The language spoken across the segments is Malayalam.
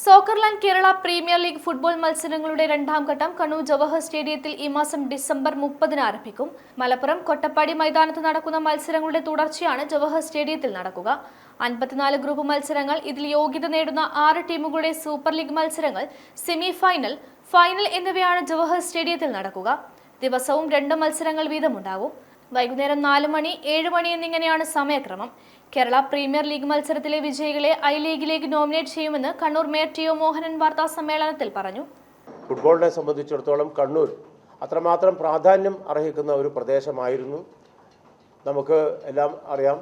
സോക്കർലാൻഡ് കേരള പ്രീമിയർ ലീഗ് ഫുട്ബോൾ മത്സരങ്ങളുടെ രണ്ടാം ഘട്ടം കണ്ണൂർ ജവഹർ സ്റ്റേഡിയത്തിൽ ഈ മാസം ഡിസംബർ 30-ന് ആരംഭിക്കും. മലപ്പുറം കൊട്ടപ്പാടി മൈതാനത്ത് നടക്കുന്ന മത്സരങ്ങളുടെ തുടർച്ചയാണ് ജവഹർ സ്റ്റേഡിയത്തിൽ നടക്കുക. 54 ഗ്രൂപ്പ് മത്സരങ്ങൾ, ഇതിൽ യോഗ്യത നേടുന്ന 6 ടീമുകളുടെ സൂപ്പർ ലീഗ് മത്സരങ്ങൾ, സെമി ഫൈനൽ, ഫൈനൽ എന്നിവയാണ് ജവഹർ സ്റ്റേഡിയത്തിൽ നടക്കുക. ദിവസവും 2 മത്സരങ്ങൾ വീതമുണ്ടാകും. വൈകുന്നേരം 4 മണി, 7 മണി എന്നിങ്ങനെയാണ് സമയക്രമം. കേരള പ്രീമിയർ ലീഗ് മത്സരത്തിലെ വിജയികളെ ഐ ലീഗിലേക്ക് നോമിനേറ്റ് ചെയ്യുമെന്ന് കണ്ണൂർ മേയർ ടി.ഒ. മോഹനൻ വാർത്താ സമ്മേളനത്തിൽ പറഞ്ഞു. ഫുട്ബോളിനെ സംബന്ധിച്ചിടത്തോളം കണ്ണൂർ അത്രമാത്രം പ്രാധാന്യം അർഹിക്കുന്ന ഒരു പ്രദേശമായിരുന്നു. നമുക്ക് എല്ലാം അറിയാം,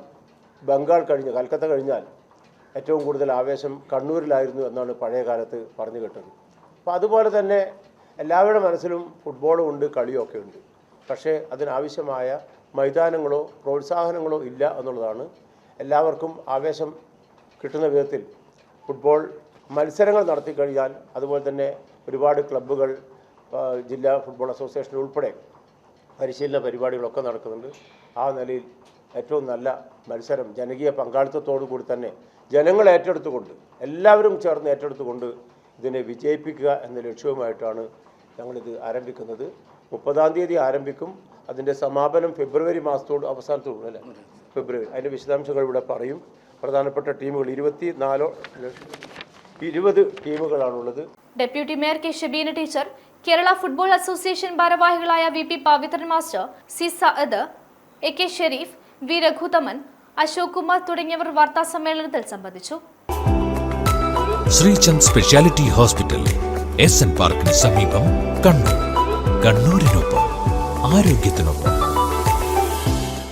ബംഗാൾ കഴിഞ്ഞ് കൽക്കത്ത കഴിഞ്ഞാൽ ഏറ്റവും കൂടുതൽ ആവേശം കണ്ണൂരിലായിരുന്നു എന്നാണ് പഴയ കാലത്ത് പറഞ്ഞു കേട്ടത്. അപ്പോൾ അതുപോലെ തന്നെ എല്ലാവരുടെ മനസ്സിലും ഫുട്ബോളും ഉണ്ട്, കളിയൊക്കെ ഉണ്ട്. പക്ഷേ അതിനാവശ്യമായ മൈതാനങ്ങളോ പ്രോത്സാഹനങ്ങളോ ഇല്ല എന്നുള്ളതാണ്. എല്ലാവർക്കും ആവേശം കിട്ടുന്ന വിധത്തിൽ ഫുട്ബോൾ മത്സരങ്ങൾ നടത്തിക്കഴിഞ്ഞാൽ, അതുപോലെ തന്നെ ഒരുപാട് ക്ലബ്ബുകൾ, ജില്ലാ ഫുട്ബോൾ അസോസിയേഷൻ ഉൾപ്പെടെ പരിശീലന പരിപാടികളൊക്കെ നടക്കുന്നുണ്ട്. ആ നിലയിൽ ഏറ്റവും നല്ല മത്സരം ജനകീയ പങ്കാളിത്തത്തോടു കൂടി തന്നെ ജനങ്ങൾ ഏറ്റെടുത്തുകൊണ്ട്, എല്ലാവരും ചേർന്ന് ഏറ്റെടുത്തുകൊണ്ട് ഇതിനെ വിജയിപ്പിക്കുക എന്ന ലക്ഷ്യവുമായിട്ടാണ് ഞങ്ങളിത് ആരംഭിക്കുന്നത്. 30-ാം തീയതി ആരംഭിക്കും. അതിൻ്റെ സമാപനം ഫെബ്രുവരി മാസത്തോട് അവസാനത്തോടും അല്ലേ, ഫെബ്രുവരി. അതിൻ്റെ വിശദാംശങ്ങൾ ഇവിടെ പറയും. പ്രധാനപ്പെട്ട ടീമുകൾ 20 ടീമുകളാണുള്ളത്. Deputy mayor K Shabeena teacher, Kerala football association ഭാരവാഹികളായ VP. Pavithran master, C Saad, AK. Shereef, V. Raghuthaman, Ashok Kumar തുടങ്ങിയവർ വാർത്താ സമ്മേളനത്തിൽ സംബന്ധിച്ചു. Sreechand speciality hospital, SN. പാർക്കിന് സമീപം, കണ്ണൂർ. കണ്ണൂരിനൊപ്പം ആരോഗ്യത്തിനൊപ്പം.